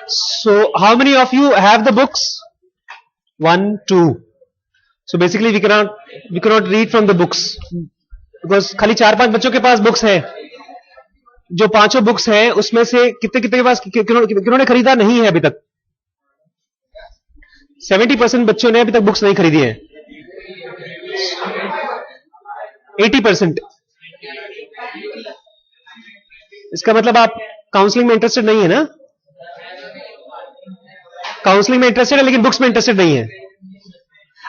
So how many of you have the books? 1, 2. So basically we cannot read from the books because खाली 4-5 बच्चों के पास books है. जो 5 books हैं उसमें से कितने के पास किन्होंने खरीदा नहीं है अभी तक? 70% बच्चों ने अभी तक बुक्स नहीं खरीदी है. 80%. इसका मतलब आप काउंसलिंग में इंटरेस्टेड नहीं है ना? काउंसलिंग में इंटरेस्टेड है लेकिन बुक्स में इंटरेस्टेड नहीं है.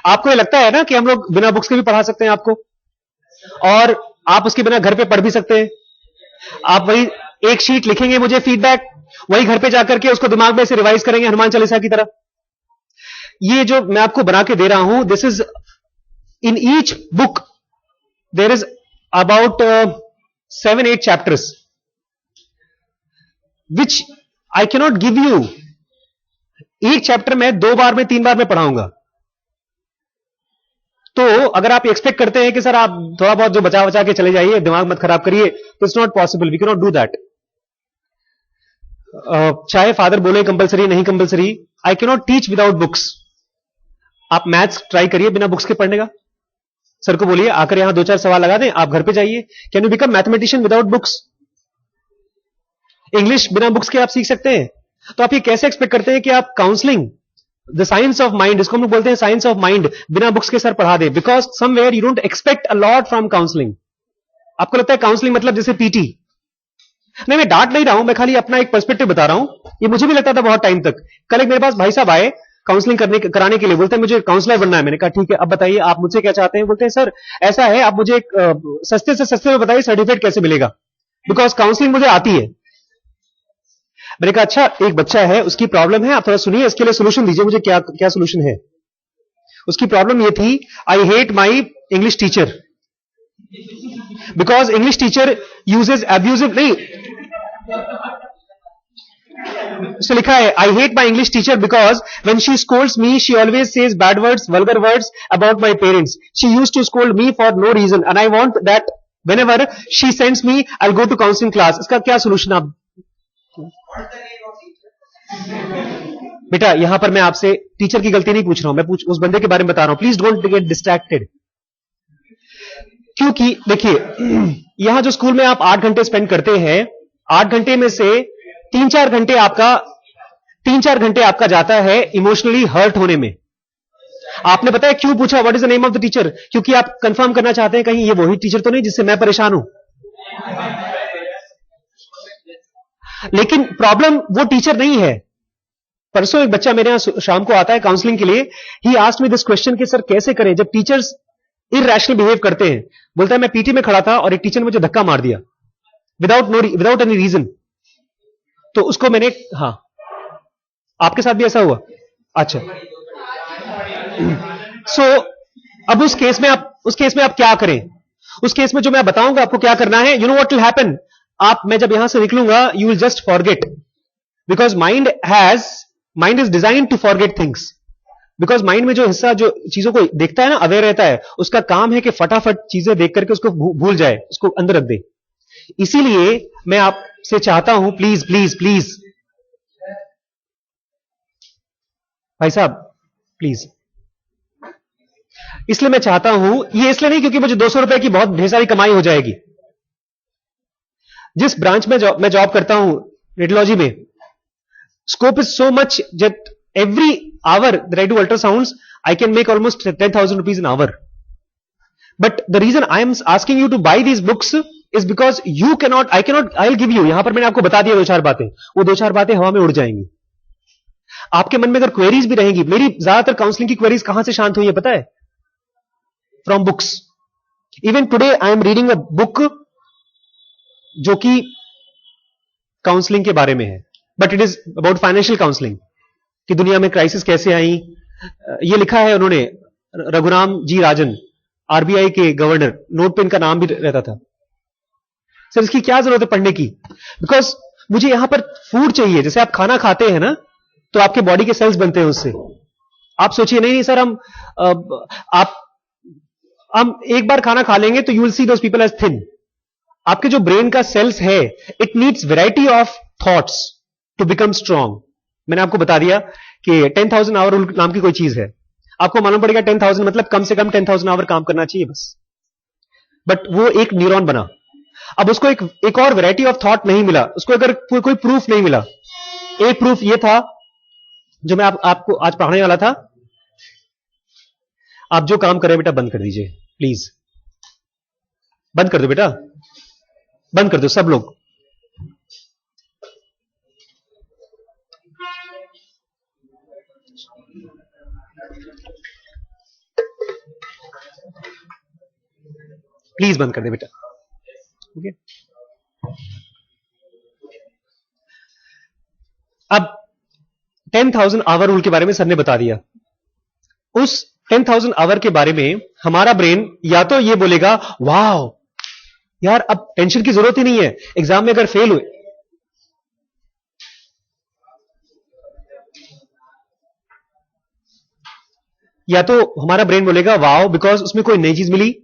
आपको ये लगता है ना कि हम लोग बिना बुक्स के भी पढ़ा सकते हैं आपको, और आप उसके बिना घर पे पढ़ भी सकते हैं. आप वही एक शीट लिखेंगे मुझे फीडबैक, वही घर पे जाकर के उसको दिमाग में से रिवाइज करेंगे हनुमान चालीसा की तरह. ये जो मैं आपको बना के दे रहा हूं, this is in each book there is about 7-8 chapters which I cannot give you. एक चैप्टर में 2 बार में 3 बार में पढ़ाऊंगा. तो अगर आप एक्सपेक्ट करते हैं कि सर आप थोड़ा बहुत जो बचा के चले जाइए, दिमाग मत खराब करिए, तो it's not possible. We can not do that. चाहे फादर बोले कंपलसरी नहीं compulsory, I can not teach without books. आप मैथ्स ट्राई करिए बिना बुक्स के पढ़ने का. सर को बोलिए आकर यहां 2-4 सवाल लगा दें, आप घर पे जाइए. Can you become mathematician without books? English बिना बुक्स के आप सीख सकते हैं. तो आप ये कैसे एक्सपेक्ट करते हैं कि आप counselling, the science of mind, इसको हम लोग बोलते हैं साइंस ऑफ माइंड, बिना बुक्स के सर पढ़ा दे? Because somewhere you don't expect a lot from counselling. आपको लगता है काउंसलिंग मतलब जैसे पीटी. नहीं, मैं डांट नहीं रहा हूं, मैं खाली अपना एक पर्सपेक्टिव बता रहा हूं. ये मुझे भी लगता था बहुत टाइम तक. कल एक मेरे पास भाई साहब आए काउंसलिंग कराने के लिए, बोलते हैं मुझे काउंसलर बनना है. मैंने कहा ठीक है, अब बताइए आप मुझसे क्या चाहते हैं. बोलते हैं सर ऐसा है, आप मुझे सस्ते से सस्ते में बताइए सर्टिफिकेट कैसे मिलेगा, बिकॉज काउंसलिंग मुझे आती है. मैंने कहा अच्छा, एक बच्चा है उसकी प्रॉब्लम है, आप थोड़ा सुनिए, इसके लिए सोल्यूशन दीजिए मुझे. क्या क्या सोल्यूशन है? उसकी प्रॉब्लम ये थी, I hate my English teacher because English teacher uses abusive. नहीं, उसने लिखा है I hate my English teacher because when she scolds me she always says bad words, vulgar words about my parents. She used to scold me for no reason and I want that whenever she sends me I go to counselling class. इसका क्या solution? आप बेटा यहां पर मैं आपसे teacher की गलती नहीं पूछ रहा हूं, मैं उस बंदे के बारे में बता रहा हूं. Please don't get distracted. क्योंकि देखिए यहां जो स्कूल में आप 8 घंटे स्पेंड करते हैं, 8 घंटे में से 3-4 घंटे आपका जाता है इमोशनली हर्ट होने में. आपने पता है क्यों पूछा what is the name of the teacher? क्योंकि आप कंफर्म करना चाहते हैं कहीं ये वही टीचर तो नहीं जिससे मैं परेशान हूं. लेकिन प्रॉब्लम वो टीचर नहीं है. परसों एक बच्चा मेरे यहां शाम को आता है काउंसलिंग के लिए. He asked me this question कि सर कैसे करें जब टीचर्स इरैशनल बिहेव करते हैं. बोलता है मैं पीटी में खड़ा था और एक टीचर ने मुझे धक्का मार दिया विदाउट एनी रीजन. तो उसको मैंने, हाँ आपके साथ भी ऐसा हुआ? अच्छा. सो अब उस केस में आप क्या करें? उस केस में जो मैं बताऊंगा आपको क्या करना है, you know what will happen. मैं जब यहां से निकलूंगा you will just forget, because mind is design to forget things. Because mind में जो हिस्सा जो चीजों को देखता है ना, अवेयर रहता है, उसका काम है कि फटाफट चीजें देख करके उसको भूल जाए, उसको अंदर रख दे. इसीलिए मैं आपसे चाहता हूं प्लीज प्लीज प्लीज भाई साहब प्लीज, इसलिए मैं चाहता हूं, ये इसलिए नहीं क्योंकि मुझे 200 रुपए की बहुत ढेर सारी कमाई हो जाएगी. जिस ब्रांच में मैं जॉब करता हूं रेडियोलॉजी में, scope is so much that every hour that I do ultrasounds, I can make almost 10,000 rupees an hour. But the reason I am asking you to buy these books is because I'll give you, यहां पर मैंने आपको बता दिया 2-4 बातें, वो 2-4 बातें हवा में उड़ जाएंगी. आपके मन में अगर क्वेरीज भी रहेंगी, मेरी ज्यादातर काउंसलिंग की क्वेरीज कहां से शांत हुई है पता है? From books. Even today I am reading a book जो कि काउंसलिंग के बारे में है, but it is about financial counselling कि दुनिया में क्राइसिस कैसे आई. ये लिखा है उन्होंने, रघुराम जी राजन, आरबीआई के गवर्नर. नोट पे इनका नाम भी रहता था. सर इसकी क्या जरूरत है पढ़ने की? बिकॉज मुझे यहां पर फूड चाहिए. जैसे आप खाना खाते हैं ना, तो आपके बॉडी के सेल्स बनते हैं उससे. आप सोचिए नहीं सर हम एक बार खाना खा लेंगे तो you will see those people as thin. आपके जो ब्रेन का सेल्स है, it needs variety of thoughts to become strong. मैंने आपको बता दिया कि 10,000 आवर रूल नाम की कोई चीज है, आपको मालूम पड़ेगा 10,000 मतलब कम से कम 10,000 आवर काम करना चाहिए बस, बट वो एक न्यूरॉन बना। अब उसको एक और वैरायटी ऑफ थॉट नहीं मिला, उसको अगर कोई प्रूफ नहीं मिला। एक प्रूफ ये था जो मैं आपको आज पढ़ाने वाला था। आप जो काम कर रहे हैं बेटा बंद कर दीजिए प्लीज, बंद कर दो बेटा, बंद कर दो सब लोग। प्लीज बंद कर दे बेटा। ओके, अब 10,000 आवर रूल के बारे में सर ने बता दिया। उस 10,000 आवर के बारे में हमारा ब्रेन या तो ये बोलेगा वाह यार अब टेंशन की जरूरत ही नहीं है, एग्जाम में अगर फेल हुए, या तो हमारा ब्रेन बोलेगा वाओ बिकॉज उसमें कोई नई चीज मिली,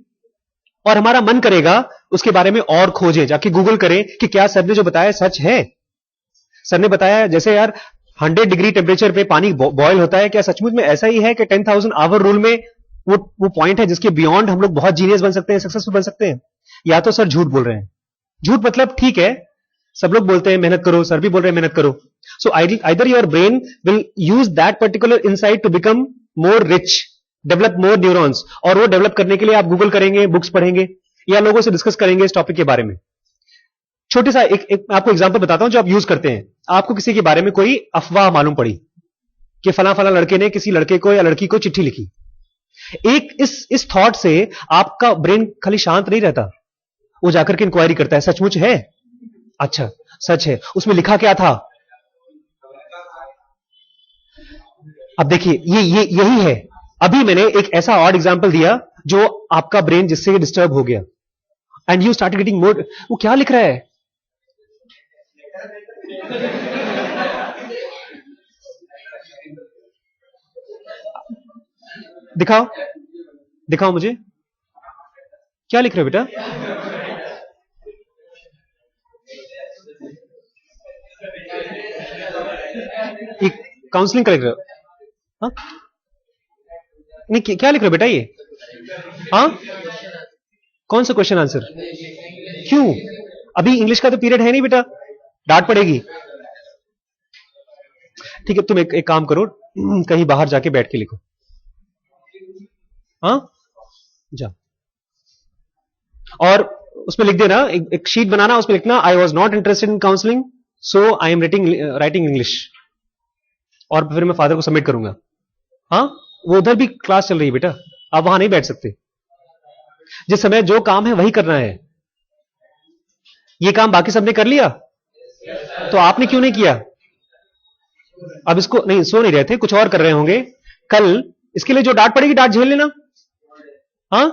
और हमारा मन करेगा उसके बारे में और खोजे, जाके गूगल करें कि क्या सर ने जो बताया सच है। सर ने बताया जैसे यार 100 डिग्री टेम्परेचर पे पानी बॉयल होता है, क्या सचमुच में ऐसा ही है कि 10,000 आवर रूल में वो पॉइंट है जिसके बियॉन्ड हम लोग बहुत जीनियस बन सकते हैं, सक्सेसफुल बन सकते हैं। या तो सर झूठ बोल रहे हैं। झूठ मतलब ठीक है, सब लोग बोलते हैं मेहनत करो, सर भी बोल रहे हैं मेहनत करो। So either your brain will use that particular insight to become more rich, develop more neurons, और वो डेवलप करने के लिए आप गूगल करेंगे, बुक्स पढ़ेंगे या लोगों से डिस्कस करेंगे इस टॉपिक के बारे में। छोटे सा एक आपको एग्जांपल बताता हूं जो आप यूज करते हैं। आपको किसी के बारे में कोई अफवाह मालूम पड़ी कि फला फला लड़के ने किसी लड़के को या लड़की को चिट्ठी लिखी। एक इस थॉट से आपका ब्रेन खाली शांत नहीं रहता, वो जाकर के इंक्वायरी करता है सचमुच है, अच्छा सच है, उसमें लिखा क्या था। अब देखिए यही है। अभी मैंने एक ऐसा ऑड एग्जांपल दिया जो आपका ब्रेन जिससे डिस्टर्ब हो गया, and you start getting more, वो क्या लिख रहा है। दिखाओ दिखाओ मुझे क्या लिख रहे हो बेटा। काउंसलिंग का लिख रहे हो? हाँ? नहीं क्या लिख रहे हो बेटा ये? हाँ, कौन सा क्वेश्चन आंसर? क्यों? अभी इंग्लिश का तो पीरियड है नहीं बेटा, डांट पड़ेगी। ठीक है, तुम एक काम करो, कहीं बाहर जाके बैठ के लिखो। हाँ जा, और उसमें लिख देना, एक शीट बनाना, उसमें लिखना I was not interested in counselling so I am writing English, और फिर मैं फादर को सबमिट करूंगा। हाँ, वो उधर भी क्लास चल रही है बेटा, आप वहां नहीं बैठ सकते। जिस समय जो काम है वही करना है। ये काम बाकी सबने कर लिया तो आपने क्यों नहीं किया? अब इसको नहीं, सो नहीं रहे थे, कुछ और कर रहे होंगे। कल इसके लिए जो डांट पड़ेगी डांट झेल लेना। हाँ,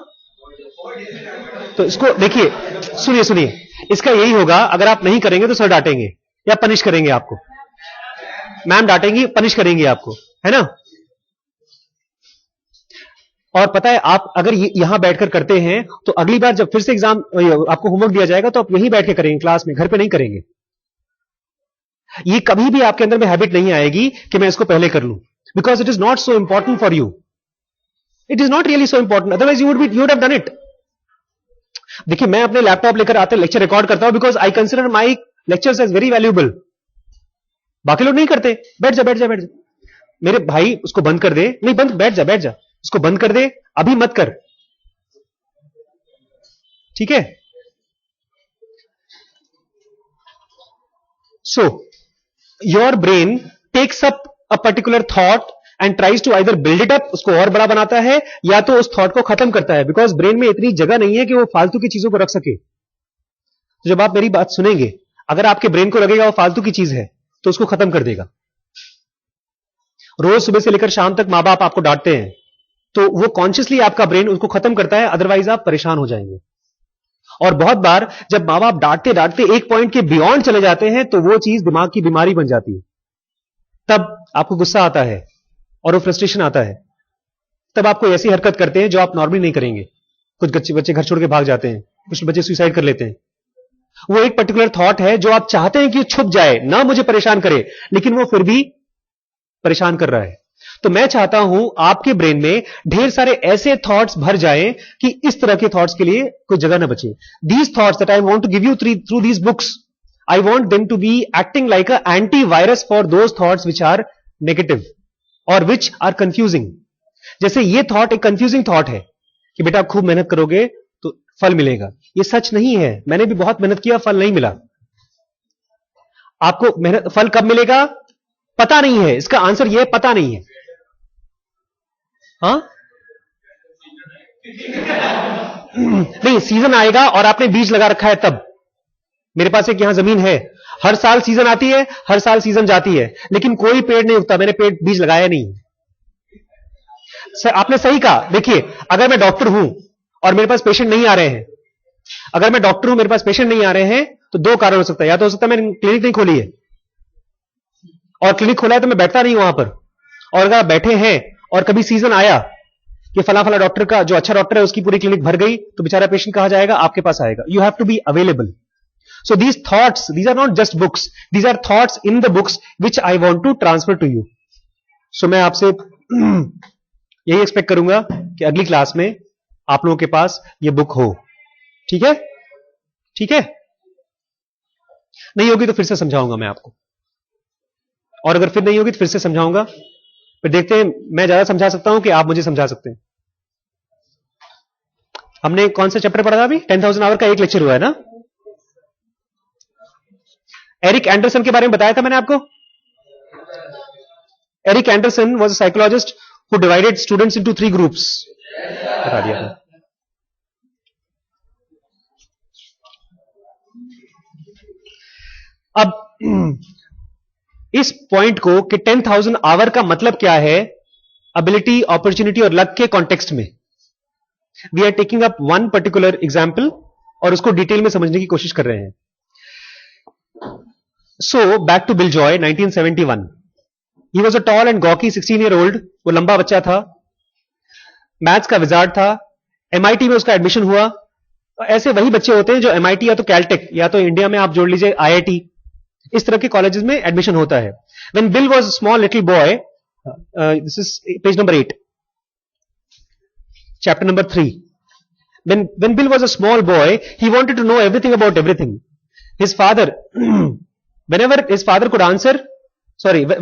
तो इसको देखिए, सुनिए, इसका यही होगा, अगर आप नहीं करेंगे तो सर डांटेंगे या पनिश करेंगे आपको, मैम डांटेंगी, पनिश करेंगी आपको, है ना। और पता है, आप अगर यहां बैठकर करते हैं तो अगली बार जब फिर से एग्जाम आपको होमवर्क दिया जाएगा तो आप यहीं बैठ के करेंगे क्लास में, घर पे नहीं करेंगे। ये कभी भी आपके अंदर में हैबिट नहीं आएगी कि मैं इसको पहले कर लूं, because it is not so important for you, it is not really so important, otherwise you would have done it. देखिए, मैं अपने लैपटॉप लेकर आते लेक्चर रिकॉर्ड करता हूं because I consider my lectures as very valuable. बाकी लोग नहीं करते, बैठ जा, मेरे भाई उसको बंद कर दे, नहीं बंद, बैठ जा, उसको बंद कर दे, अभी मत कर, ठीक है। So your brain takes up a particular thought and tries to either build it up, उसको और बड़ा बनाता है, या तो उस थॉट को खत्म करता है, बिकॉज ब्रेन में इतनी जगह नहीं है कि वो फालतू की चीजों को रख सके। तो जब आप मेरी बात सुनेंगे, अगर आपके ब्रेन को लगेगा वो फालतू की चीज है तो उसको खत्म कर देगा। रोज सुबह से लेकर शाम तक मां बाप आपको डांटते हैं तो वो कॉन्शियसली आपका ब्रेन उसको खत्म करता है, अदरवाइज आप परेशान हो जाएंगे। और बहुत बार जब मां बाप डांटते डांटते एक पॉइंट के बियॉन्ड चले जाते हैं तो वो चीज दिमाग की बीमारी बन जाती है, तब आपको गुस्सा आता है और वो फ्रस्ट्रेशन आता है, तब आपको ऐसी हरकत करते हैं जो आप नॉर्मली नहीं करेंगे। कुछ बच्चे घर छोड़ के भाग जाते हैं, कुछ बच्चे सुसाइड कर लेते हैं। वो एक पर्टिकुलर थॉट है जो आप चाहते हैं कि छुप जाए, ना मुझे परेशान करे, लेकिन वो फिर भी परेशान कर रहा है। तो मैं चाहता हूं आपके ब्रेन में ढेर सारे ऐसे थॉट्स भर जाएं कि इस तरह के थॉट्स के लिए कोई जगह ना बचे। These thoughts that I want to give you through these books, I want them to be acting like a antivirus for those thoughts which are negative और विच आर कंफ्यूजिंग। जैसे ये thought एक confusing thought है कि बेटा आप खूब मेहनत करोगे तो फल मिलेगा, ये सच नहीं है। मैंने भी बहुत मेहनत किया, फल नहीं मिला। आपको मेहनत फल कब मिलेगा पता नहीं है, इसका आंसर यह पता नहीं है। हाँ नहीं, सीजन आएगा और आपने बीज लगा रखा है तब। मेरे पास एक यहां जमीन है, हर साल सीजन आती है, हर साल सीजन जाती है, लेकिन कोई पेड़ नहीं उगता, मैंने पेड़ बीज लगाया नहीं। सर आपने सही कहा। देखिए अगर मैं डॉक्टर हूं और मेरे पास पेशेंट नहीं आ रहे हैं, अगर मैं डॉक्टर हूं मेरे पास पेशेंट नहीं आ रहे हैं तो दो कारण हो सकता है। या तो हो सकता है मैंने क्लिनिक नहीं खोली है, और क्लिनिक खोला है तो मैं बैठता नहीं वहां पर, और अगर आप बैठे हैं और कभी सीजन आया कि फला फला डॉक्टर का जो अच्छा डॉक्टर है उसकी पूरी क्लिनिक भर गई, तो बेचारा पेशेंट कहां जाएगा, आपके पास आएगा। You have to be available. So these thoughts, these are not just books, these are thoughts in the books which I want to transfer to you. So मैं आपसे यही एक्सपेक्ट करूंगा कि अगली क्लास में आप लोगों के पास ये बुक हो। ठीक है, ठीक है। नहीं होगी तो फिर से समझाऊंगा मैं आपको, और अगर फिर नहीं होगी तो फिर से समझाऊंगा। फिर देखते हैं मैं ज्यादा समझा सकता हूं कि आप मुझे समझा सकते हैं। हमने कौन सा चैप्टर पढ़ा था अभी? 10,000 आवर का एक लेक्चर हुआ है ना। एरिक एंडरसन के बारे में बताया था मैंने आपको। Eric Anderson was a psychologist who divided students into 3 groups. बता दिया था। अब इस पॉइंट को कि 10,000 आवर का मतलब क्या है, एबिलिटी, अपॉर्चुनिटी और लक के कॉन्टेक्स्ट में we are taking up one particular example और उसको डिटेल में समझने की कोशिश कर रहे हैं। So back to Bill Joy, 1971. He was a tall and gawky 16-year-old. वो लंबा बच्चा था, मैथ्स का विजार्ड था। MIT में उसका एडमिशन हुआ। ऐसे वही बच्चे होते हैं जो MIT या तो कैलटेक या तो इंडिया में आप जोड़ लीजिए IIT, इस तरह के कॉलेजेस में एडमिशन होता है। When Bill was a small little boy, this is page number 8, chapter number 3. When Bill was a small boy, he wanted to know everything about everything. His father whenever his father could answer,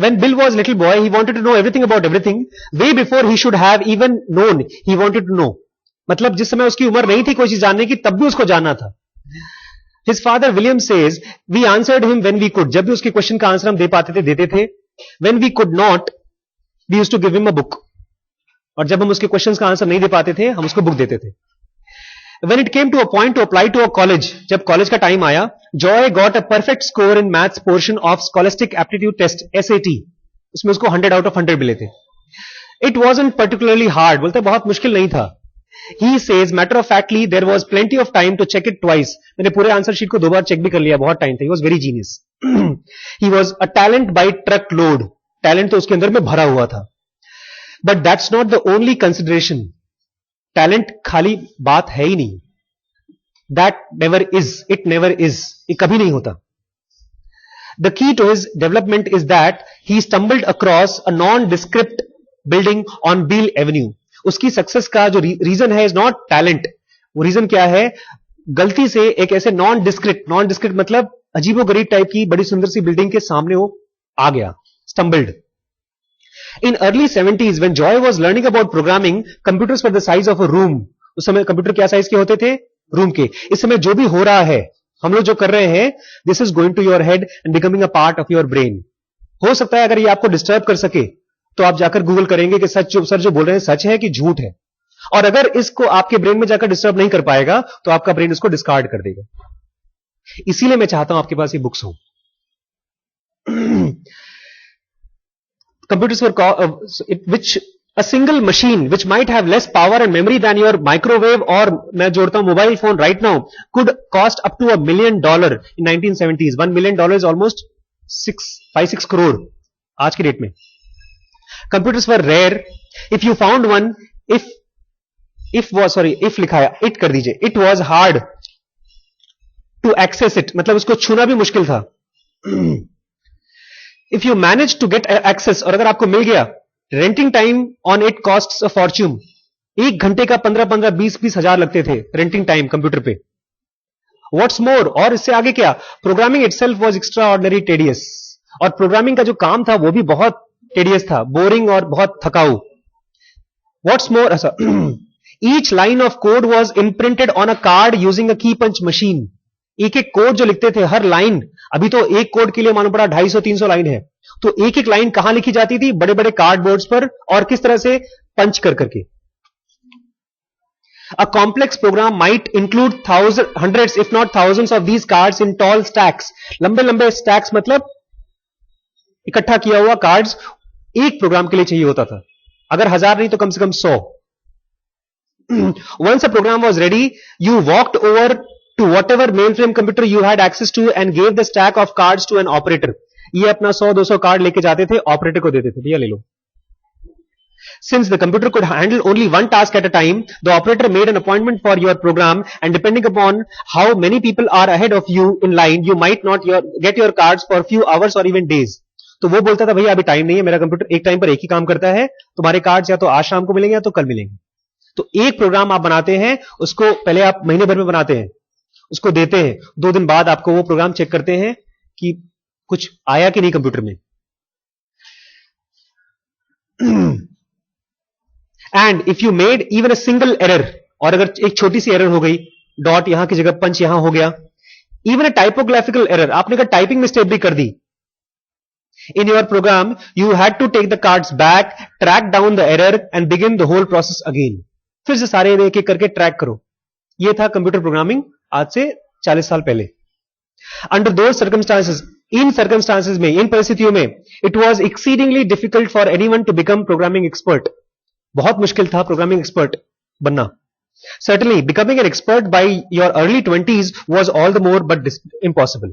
when Bill was a little boy, he wanted to know everything about everything. Way before he should have even known, he wanted to know. मतलब जिस समय उसकी उम्र नहीं थी कोई चीज जानने की, तब भी उसको जानना था। His father William says, we answered him when we could. जब भी उसके क्वेश्चन का आंसर हम दे पाते थे, देते थे। When we could not, we used to give him a book. और जब हम उसके क्वेश्चन का आंसर नहीं दे पाते थे, हम उसको बुक देते थे। When it came to a point to apply to a college, जब कॉलेज का टाइम आया, Joy got a perfect score in maths portion of Scholastic Aptitude Test (SAT). उसमें उसको 100 out of 100 मिले थे। It wasn't particularly hard, बोलते बहुत मुश्किल नहीं था। He says, matter of factly, there was plenty of time to check it twice. मैंने पूरे आंसर शीट को 2 बार चेक भी कर लिया, बहुत टाइम था। He was very genius. He was a talent by truckload. Talent तो उसके अंदर में भरा हुआ था। But that's not the only consideration. Talent खाली बात है ही नहीं। That never is, it never is, ये कभी नहीं होता। The key to his development is that he stumbled across a nondescript building on Beale Avenue. उसकी सक्सेस का जो रीजन है इज नॉट टैलेंट। वो रीजन क्या है, गलती से एक ऐसे नॉन डिस्क्रिट मतलब अजीबोगरीब टाइप की बड़ी सुंदर सी बिल्डिंग के सामने वो आ गया, stumbled. In early 70s, when Joy was learning about programming, computers were the size of a room. उस समय कंप्यूटर क्या साइज के होते थे, रूम के। इस समय जो भी हो रहा है, हम लोग जो कर रहे हैं, this is going to your head and becoming a part of your brain. हो सकता है अगर ये आपको डिस्टर्ब कर सके तो आप जाकर गूगल करेंगे कि सर जो बोल रहे हैं सच है कि झूठ है, और अगर इसको आपके ब्रेन में जाकर डिस्टर्ब नहीं कर पाएगा तो आपका ब्रेन इसको डिस्कार्ड कर देगा। इसीलिए मैं चाहता हूं आपके पास ये बुक्स हो। Computers were which a single machine which might have less power and memory than your microwave, और मैं जोड़ता हूं mobile phone right now, could cost up to $1 million in 1970s. $1 million is almost 5-6 crore आज की date में। Computers were rare. If you found one, if लिखा है, it कर दीजिए, it was hard to access it, मतलब उसको छूना भी मुश्किल था। If you manage to get access, और अगर आपको मिल गया, renting time on it cost a fortune. 1 घंटे का 15-15, 20-20 हजार लगते थे रेंटिंग टाइम कंप्यूटर पे। व्हाट्स मोर, और इससे आगे क्या, programming itself was extraordinary tedious, और प्रोग्रामिंग का जो काम था वो भी बहुत टेडियस था, बोरिंग और बहुत थकाऊ। व्हाट्स मोर, ऐसा each line of code was imprinted on a card using a की पंच मशीन। एक एक कोड जो लिखते थे, हर लाइन, अभी तो एक कोड के लिए मालूम पड़ा 250-300 लाइन है, तो एक एक लाइन कहां लिखी जाती थी, बड़े बड़े कार्डबोर्ड्स पर, और किस तरह से, पंच कर करके। A complex program might include hundreds if not thousands of these cards in tall stacks. लंबे लंबे stacks मतलब इकट्ठा किया हुआ कार्ड्स एक प्रोग्राम के लिए चाहिए होता था, अगर 1000 नहीं तो कम से कम 100। Once a program was ready, you walked over to whatever mainframe computer you had access to and gave the stack of cards to an operator. ये अपना 100-200 कार्ड लेके जाते थे, ऑपरेटर को देते थे, भैया ले लो। Since the computer could handle only one task at a time, the operator made an appointment for your program, and depending upon how many people are ahead of you in line, you might not get your cards for a few hours or even days. तो वो बोलता था भैया अभी time नहीं है, मेरा computer एक टाइम पर एक ही काम करता है, तुम्हारे कार्ड्स या तो आज शाम को मिलेंगे या तो कल मिलेंगे। तो एक प्रोग्राम आप बनाते हैं, उसको पहले आप महीने भर में बनाते हैं, उसको देते हैं, 2 दिन बाद आपको वो प्रोग्राम चेक करते हैं कि कुछ आया कि नहीं कंप्यूटर में। And if you made even a single error, और अगर एक छोटी सी एरर हो गई, डॉट यहां की जगह पंच यहां हो गया, इवन अ टाइपोग्राफिकल एरर, आपने अगर टाइपिंग मिस्टेक भी कर दी in your program, you had to take the cards back, track down the error and begin the whole process again. फिर से सारे एक एक करके ट्रैक करो। यह था कंप्यूटर प्रोग्रामिंग आज से 40 साल पहले। अंडर दो सर्कमस्टांसेस, इन सर्कमस्टांसेस में, इन परिस्थितियों में, it was exceedingly difficult for anyone to become programming expert. बहुत मुश्किल था प्रोग्रामिंग एक्सपर्ट बनना। Certainly, becoming an expert by your early 20s was all the more but impossible.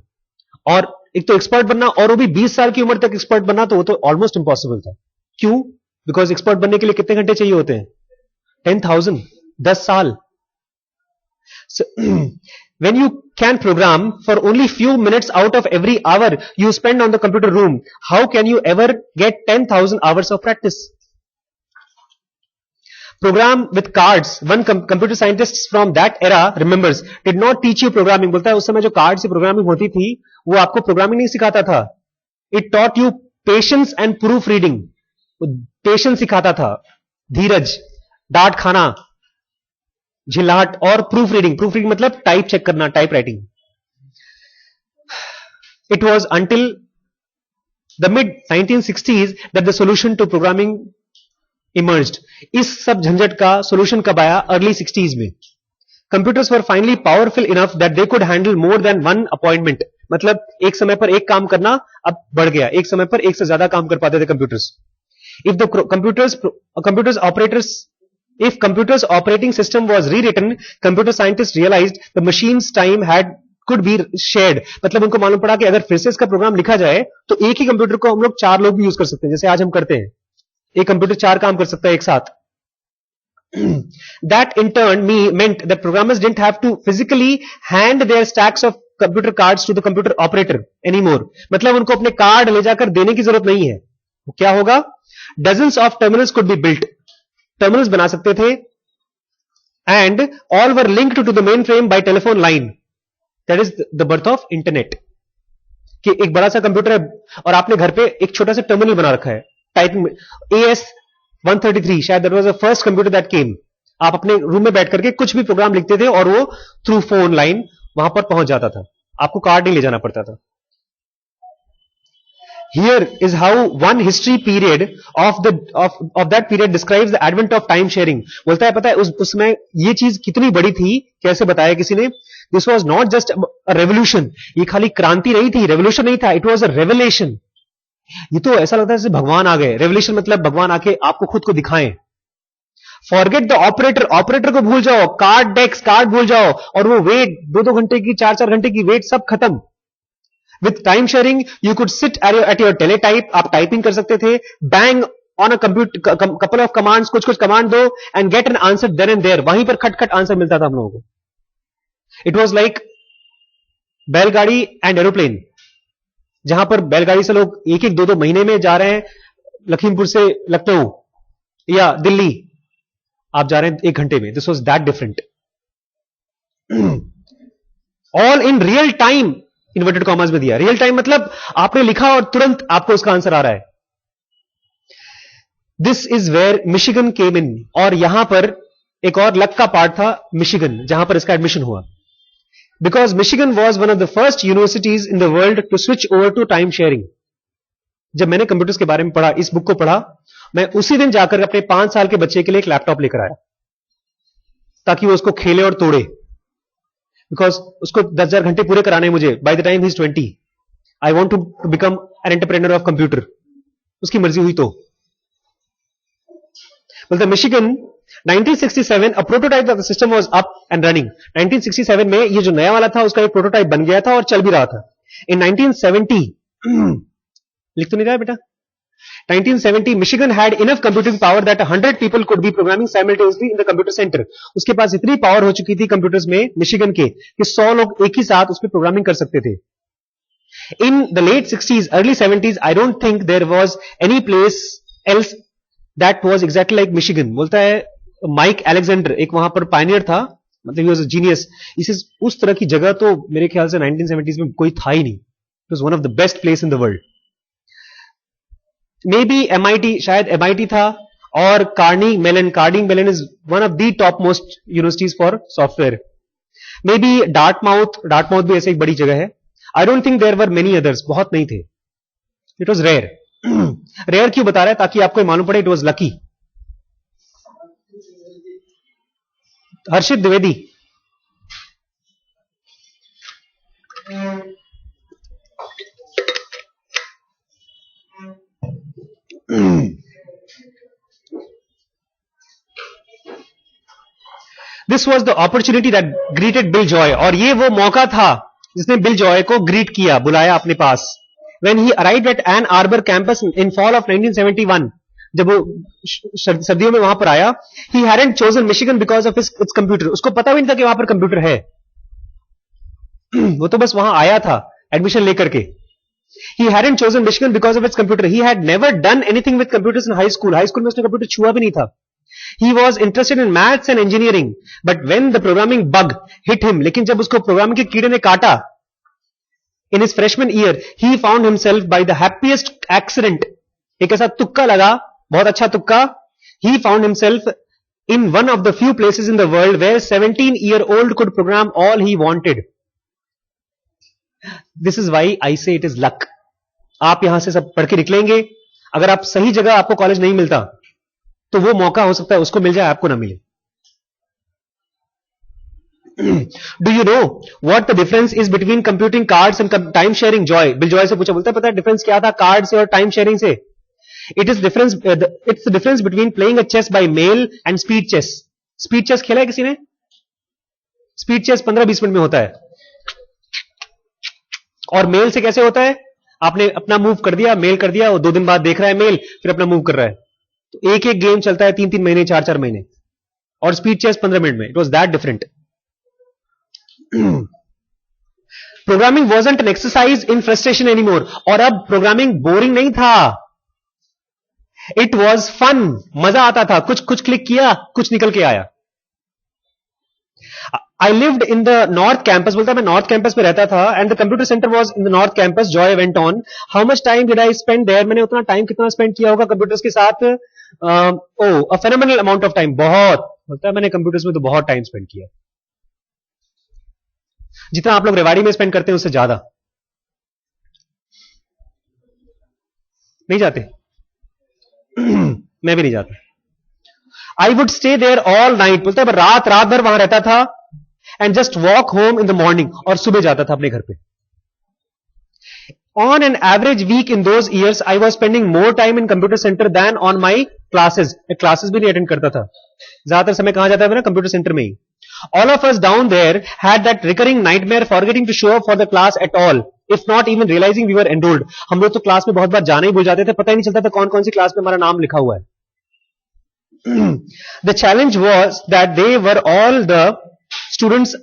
और एक तो एक्सपर्ट बनना, और वो भी 20 साल की उम्र तक एक्सपर्ट बनना, तो वो तो ऑलमोस्ट इंपॉसिबल था। क्यों? बिकॉज एक्सपर्ट बनने के लिए कितने घंटे चाहिए होते हैं? 10,000, 10 साल। So, when you can program for only few minutes out of every hour you spend on the computer room, how can you ever get 10,000 hours of practice? Program with cards. One computer scientist from that era remembers did not teach you programming. बोलता है उस समय जो card से programming होती थी वो आपको प्रोग्रामिंग नहीं सिखाता था। It taught you patience and proof reading. Patience सिखाता था, धीरज, डांट खाना, झिल्लाहट, और प्रूफ रीडिंग। प्रूफ रीडिंग मतलब टाइप चेक करना, type writing. It was until the mid 1960s that the solution to programming emerged. इस सब झंझट का सोल्यूशन कब आया? अर्ली 60s में। Computers were finally powerful enough that they could handle more than one appointment. मतलब एक समय पर एक काम करना अब बढ़ गया, एक समय पर एक से ज्यादा काम कर पाते थे computers. If the computer's operating system was rewritten, computer scientist realised the machine's time had could be shared. मतलब उनको मालूम पड़ा कि अगर फिर से इसका प्रोग्राम लिखा जाए तो एक ही कंप्यूटर को हम लोग 4 लोग भी यूज कर सकते हैं, जैसे आज हम करते हैं। एक कंप्यूटर 4 काम कर सकता है एक साथ। That in turn meant that programmers didn't have to physically hand their stacks of computer cards to the computer operator anymore. मतलब उनको अपने कार्ड ले जाकर देने की जरूरत नहीं है। क्या होगा? Dozens of terminals could be built. Terminals बना सकते थे, and all were linked to the mainframe by telephone line. That is the birth of internet. कि एक बड़ा सा कंप्यूटर है और आपने घर पे एक छोटा सा टर्मिनल बना रखा है, टाइपिंग AS133, शायद that was the first computer that came. आप अपने रूम में बैठ करके कुछ भी प्रोग्राम लिखते थे और वो थ्रू फोन लाइन वहां पर पहुंच जाता था, आपको कार्ड नहीं ले जाना पड़ता था। Here is how one history period of that period describes the advent of time sharing. बोलता है पता है उसमें ये चीज कितनी बड़ी थी, कैसे बताया किसी ने? This was not just a revolution. ये खाली क्रांति नहीं थी, रेवोल्यूशन नहीं था, it was a revelation. ये तो ऐसा लगता है जैसे भगवान आ गए। रेवोल्यूशन मतलब भगवान आके आपको खुद को दिखाएं। फॉरगेट द ऑपरेटर, ऑपरेटर को भूल जाओ, कार्ड डेक्स, कार्ड भूल जाओ, और वो वेट 2-2 घंटे की, 4-4 घंटे की वेट सब खत्म। With time sharing you could sit at your teletype, आप टाइपिंग कर सकते थे, bang on a computer couple of commands, कुछ कुछ कमांड दो and get an answer then and there, वहीं पर खटखट आंसर मिलता था हम लोगों को। इट वॉज लाइक बैलगाड़ी एंड एरोप्लेन। जहां पर बैलगाड़ी से लोग एक एक दो दो महीने में जा रहे हैं, लखीमपुर से लखनऊ या दिल्ली, आप जा रहे हैं 1 घंटे में. This was that different. All in real time, inverted commas में दिया. रियल टाइम मतलब आपने लिखा और तुरंत आपको उसका आंसर आ रहा है. दिस इज वेयर मिशिगन केम इन. और यहां पर एक और लक का पार्ट था मिशिगन, जहां पर इसका एडमिशन हुआ. Because Michigan was one of the first universities in the world to switch over to time sharing. जब मैंने कंप्यूटर्स के बारे में पढ़ा, इस बुक को पढ़ा, मैं उसी दिन जाकर अपने 5 साल के बच्चे के लिए एक लैपटॉप लेकर आया ताकि वो उसको खेले और तोड़े. बिकॉज उसको 10,000 घंटे पूरे कराने मुझे. By the time he is 20, I want to become an entrepreneur of computer. उसकी मर्जी हुई तो बोलते Michigan 1967 a prototype of the system was up and running. 1967 में ये जो नया वाला था उसका एक प्रोटोटाइप बन गया था और चल भी रहा था. In 1970 लिख तो नहीं रहा बेटा. 1970 Michigan had enough computing power that 100 people could be programming simultaneously in the computer center. उसके पास इतनी पावर हो चुकी थी कंप्यूटर्स में मिशिगन के कि 100 लोग एक ही साथ उस पर प्रोग्रामिंग कर सकते थे. In the late 60s, early 70s, I don't think there was any place else that was exactly like Michigan. बोलता है माइक अलेक्जेंडर एक वहां पर पायनियर था, मतलब ही वाज अ जीनियस. उस तरह की जगह तो मेरे ख्याल से 1970s में कोई था ही नहीं. It was one of the best place in the world. Maybe MIT, शायद MIT था, और Carnegie Mellon is one of the top most universities for software. Maybe Dartmouth भी ऐसे एक बड़ी जगह है. I don't think there were many others, बहुत नहीं थे. It was rare. रेयर क्यों बता रहा है? ताकि आपको मालूम पड़े it was lucky. Harshit Dwivedi. This was the opportunity that greeted bill Joy. और ये वो मौका था जिसने बिल जॉय को ग्रीट किया, बुलाया अपने पास. When he arrived at Ann Arbor campus in fall of 1971, जब वो सर्दियों में वहां पर आया, he hadn't chosen Michigan because of its computer. उसको पता भी नहीं था कि वहां पर कंप्यूटर है. वो तो बस वहां आया था एडमिशन लेकर के. He hadn't chosen Michigan because of its computer. He had never done anything with computers in high school. High school में उसने कंप्यूटर छुआ भी नहीं था. He was interested in maths and engineering, but when the programming bug hit him, लेकिन जब उसको programming के कीड़े ने काटा, in his freshman year, he found himself by the happiest accident. एक ऐसा तुक्का लगा, बहुत अच्छा तुक्का. He found himself in one of the few places in the world where 17-year-old could program all he wanted. This is why I say it is luck. आप यहां से सब पढ़ के निकलेंगे, अगर आप सही जगह, आपको कॉलेज नहीं मिलता तो वो मौका हो सकता है उसको मिल जाए, आपको ना मिले. Do you know what the difference is between computing cards and time sharing? Joy, bill Joy से पूछा, बोलता है पता है डिफरेंस क्या था कार्ड से और टाइम शेयरिंग से? It's the difference between playing a chess by mail and speed chess. Speed chess खेला है किसी ने? Speed chess 15-20 मिनट में होता है. और मेल से कैसे होता है? आपने अपना मूव कर दिया, मेल कर दिया, वो 2 दिन बाद देख रहा है मेल, फिर अपना मूव कर रहा है. तो एक एक गेम चलता है 3-3 महीने, 4-4 महीने. और स्पीड चेस 15 मिनट में. It was that different. Programming wasn't an exercise in frustration anymore. और अब प्रोग्रामिंग बोरिंग नहीं था, इट वॉज फन. मजा आता था. कुछ क्लिक किया, कुछ निकल के आया. I lived in the North Campus. बोलता मैं North Campus में रहता था, and the computer center was in the North Campus. Joy went on. How much time did I spend there? मैंने उतना टाइम कितना स्पेंड किया होगा कंप्यूटर्स के साथ? A phenomenal amount of time. बहुत. बोलता है मैंने कंप्यूटर्स में तो बहुत टाइम स्पेंड किया, जितना आप लोग रेवाड़ी में स्पेंड करते हैं उससे ज्यादा. नहीं जाते? मैं भी नहीं जाता. I would stay there all night. बोलता है रात भर वहां रहता था. And just walk home in the morning. और सुबह जाता था अपने घर पे. On an average week in those years, I was spending more time in computer center than on my classes. मैं classes भी नहीं अटेंड करता था. ज्यादातर समय कहां जाता था ना? कंप्यूटर सेंटर में ही. All of us down there had that recurring nightmare forgetting to show up for the class at all. If not even realizing we were enrolled. हम लोग तो क्लास में बहुत बार जाना ही भूल जाते थे, पता ही नहीं चलता था कौन कौन सी क्लास में हमारा नाम लिखा हुआ है. The challenge was that they were all the students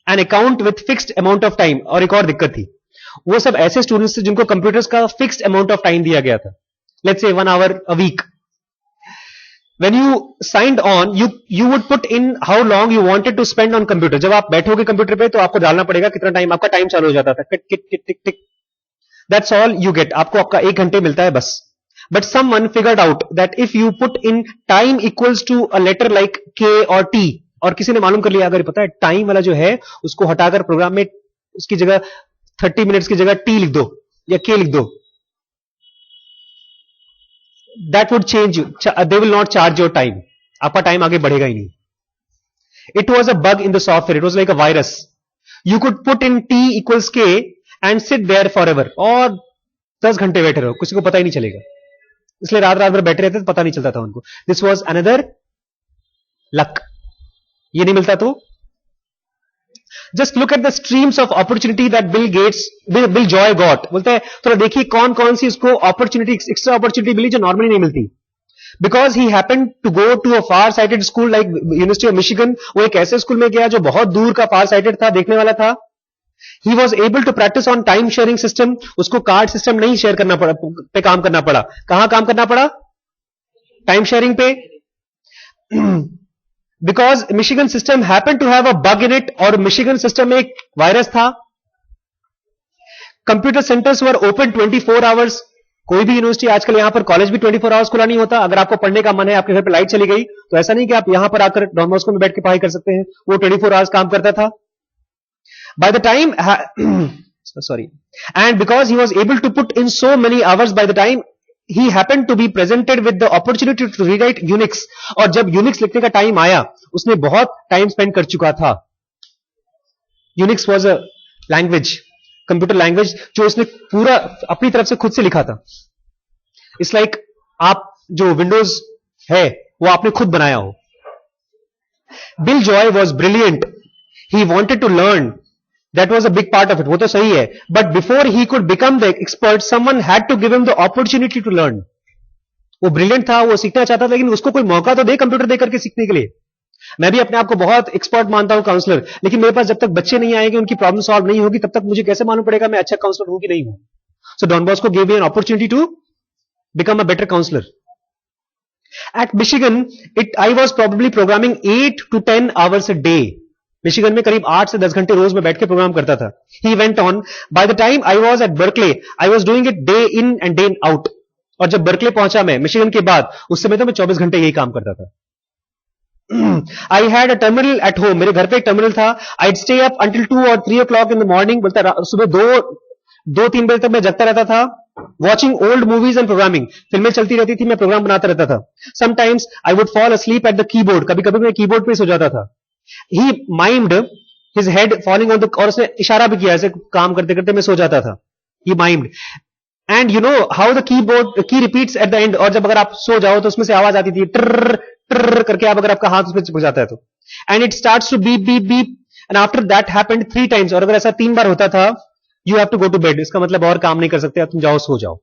an account with fixed amount of time. और एक और दिक्कत थी, वो सब ऐसे स्टूडेंट्स थे जिनको कंप्यूटर्स का फिक्स्ड अमाउंट ऑफ टाइम दिया गया था, let's say 1 hour a week. When you signed on, you would put in how long you wanted to spend on computer. जब आप बैठोगे कंप्यूटर पे तो आपको डालना पड़ेगा कितना टाइम, आपका टाइम चालू हो जाता था, टिक टिक टिक टिक टिक. That's all you get. आपको आपका 1 घंटे मिलता है बस. But someone figured out that if you put in time equals to a letter like K or T, और किसी ने मालूम कर लिया, अगर पता है टाइम वाला जो है उसको हटाकर प्रोग्राम में उसकी जगह 30 मिनट्स की जगह T लिख दो या K लिख दो, that would change you. They will not charge your time. आपका टाइम आगे बढ़ेगा ही नहीं. It was a bug in the software. It was like a virus. You could put in T equals K and sit there forever. और 10 घंटे बैठे रहो, किसी को पता ही नहीं चलेगा. इसलिए रात रात भर बैठे रहते तो पता नहीं चलता था उनको. This was another luck. ये नहीं मिलता तो just look at the streams of opportunity that Bill Joy got. बोलते हैं थोड़ा देखिए कौन कौन सी उसको opportunity, extra opportunity मिली जो normally नहीं मिलती. Because he happened to go to a far-sighted school like University of Michigan. वो एक ऐसे स्कूल में गया जो बहुत दूर का far-sighted था, देखने वाला था. He was able to practice on time sharing system. उसको कार्ड सिस्टम नहीं शेयर करना पड़ा, पे काम करना पड़ा. कहां काम करना पड़ा? टाइम शेयरिंग पे. Because Michigan system happened to have a bug in it, और Michigan system में एक वायरस था. Computer centers were open 24 hours. कोई भी यूनिवर्सिटी, आजकल यहां पर कॉलेज भी 24 आवर्स खुला नहीं होता. अगर आपको पढ़ने का मन है, आपके घर पे लाइट चली गई, तो ऐसा नहीं कि आप यहां पर आकर डॉन बॉस्को में बैठ के पढ़ाई कर सकते हैं. वो 24 आवर्स काम करता था. By the time sorry, and because he was able to put in so many hours, by the time he happened to be presented with the opportunity to rewrite Unix, और जब Unix लिखने का time आया, उसने बहुत time spend कर चुका था. Unix was a language, computer language, जो उसने पूरा अपनी तरफ से खुद से लिखा था. इट्स लाइक आप जो विंडोज है वो आपने खुद बनाया हो. Bill Joy was brilliant. He wanted to learn. That was a big part of it. वो तो सही है. But before he could become the expert, someone had to give him the opportunity to learn. वो brilliant था, वो सीखना चाहता था, लेकिन उसको कोई मौका तो दे कंप्यूटर दे करके सीखने के लिए. मैं भी अपने आप को बहुत एक्सपर्ट मानता हूं काउंसलर, लेकिन मेरे पास जब तक बच्चे नहीं आएंगे, उनकी प्रॉब्लम सॉल्व नहीं होगी, तब तक मुझे कैसे मालूम पड़ेगा मैं अच्छा काउंसलर हूं कि नहीं हूं. So Don Bosco gave me an opportunity to become a better counselor. At Michigan, I was probably programming 8 to 10 hours a day. Michigan में करीब 8 से 10 घंटे रोज में बैठ के प्रोग्राम करता था. He went on. By the time I was at Berkeley, I was doing it day in and day out. और जब बर्कले पहुंचा मैं मिशिगन के बाद, उस समय तो मैं 24 घंटे यही काम करता था. I had a terminal at home. मेरे घर पे एक टर्मिनल था. I'd stay up until 2 or 3 o'clock in the morning. बोलता सुबह 2-3 बजे तक मैं जगता रहता था. Watching old movies and programming. फिल्में चलती रहती थी, मैं प्रोग्राम बनाता रहता था. Sometimes I would fall asleep at the keyboard. कभी कभी मैं कीबोर्ड पे सो जाता था. He mimed his head falling on the, और उसने इशारा भी किया, ऐसे काम करते करते मैं सो जाता था. He mimed. And you know how the key repeats at the end. और जब अगर आप सो जाओ तो उसमें से आवाज आती थी ट्र ट्र करके, आप अगर आपका हाथ उसमें चिपक जाता है तो. And it starts to beep beep beep. And after that happened 3 times. और अगर ऐसा 3 बार होता था, you have to go to bed. इसका मतलब और काम नहीं कर सकते, तुम जाओ सो जाओ.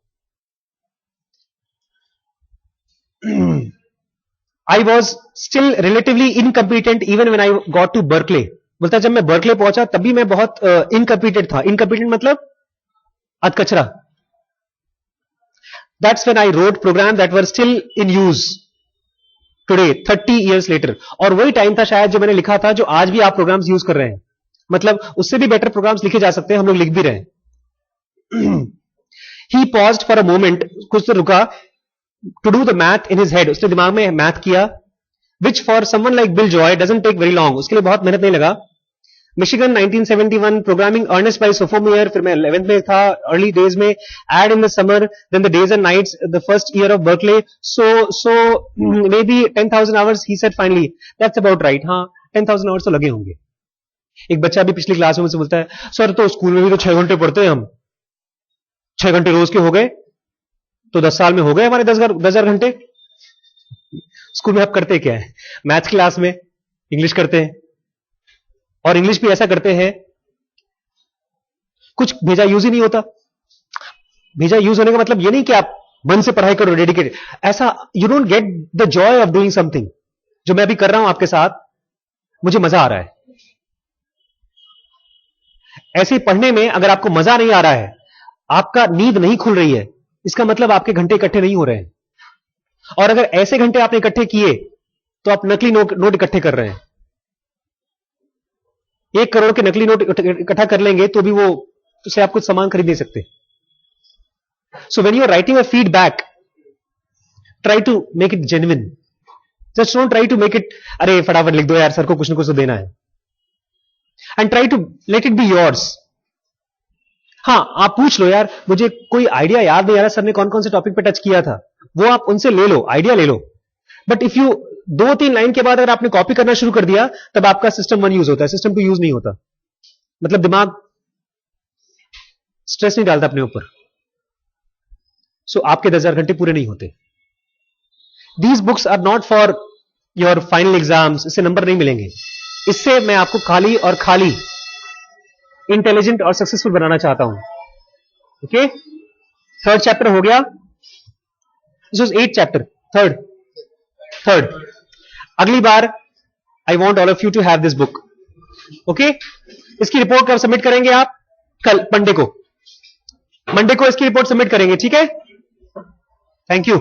I was still relatively incompetent even when I got to Berkeley. बोलता जब मैं बर्कले पहुंचा तब भी मैं बहुत incompetent था. Incompetent मतलब अधकचरा. That's when I wrote programs that were still in use today, 30 years later. और वही टाइम था शायद जो मैंने लिखा था, जो आज भी आप प्रोग्राम्स यूज कर रहे हैं. मतलब उससे भी बेटर प्रोग्राम्स लिखे जा सकते हैं, हम लोग लिख भी रहे हैं. He paused for a moment. कुछ तो रुका. To do the math in his head. उसने दिमाग में मैथ किया, which for someone like Bill Joy doesn't take very long. उसके लिए बहुत मेहनत नहीं लगा. Michigan 1971 programming earnest by sophomore. फिर मैं 11th में था, early days में, add in the summer, then the days and nights, the first year of Berkeley. So maybe 10,000 hours. He said finally, that's about right. हाँ 10,000 hours तो लगे होंगे. एक बच्चा भी पिछली क्लास में मुझसे बोलता है, सर तो स्कूल में भी तो 6 घंटे पढ़ते हैं हम, 6 घंटे रोज के हो गए तो 10 साल में हो गए हमारे 10,000 घंटे. स्कूल में आप करते क्या है? मैथ्स क्लास में इंग्लिश करते हैं, और इंग्लिश भी ऐसा करते हैं कुछ भेजा यूज ही नहीं होता. भेजा यूज होने का मतलब ये नहीं कि आप मन से पढ़ाई करो, डेडिकेटेड. ऐसा you don't get the Joy of doing something. जो मैं अभी कर रहा हूं आपके साथ, मुझे मजा आ रहा है. ऐसे ही पढ़ने में अगर आपको मजा नहीं आ रहा है, आपका नींद नहीं खुल रही है, इसका मतलब आपके घंटे इकट्ठे नहीं हो रहे हैं। और अगर ऐसे घंटे आपने इकट्ठे किए तो आप नकली नोट इकट्ठे कर रहे हैं। 1 करोड़ के नकली नोट इकट्ठा कर लेंगे तो भी वो उससे आप कुछ सामान खरीद नहीं सकते। So when you are writing a feedback, try to make it genuine. Just don't try to make it, अरे फटाफट लिख दो यार, सर को कुछ ना कुछ तो देना है। And try to let it be yours. हाँ, आप पूछ लो यार, मुझे कोई आइडिया याद नहीं आ रहा, सर ने कौन कौन से टॉपिक पे टच किया था, वो आप उनसे ले लो, आइडिया ले लो। बट इफ यू 2-3 लाइन के बाद अगर आपने कॉपी करना शुरू कर दिया, तब आपका सिस्टम 1 यूज होता है, सिस्टम 2 यूज नहीं होता। मतलब दिमाग स्ट्रेस नहीं डालता अपने ऊपर। सो आपके 10,000 घंटे पूरे नहीं होते। These books are not for your final exams, इससे नंबर नहीं मिलेंगे। इससे मैं आपको खाली और खाली इंटेलिजेंट और सक्सेसफुल बनाना चाहता हूं। ओके, 3rd चैप्टर हो गया। This was 8th chapter, third. अगली बार I want all of you to have this book. Okay, इसकी रिपोर्ट कब सबमिट करेंगे आप? कल मंडे को इसकी रिपोर्ट सबमिट करेंगे, ठीक है? Thank you.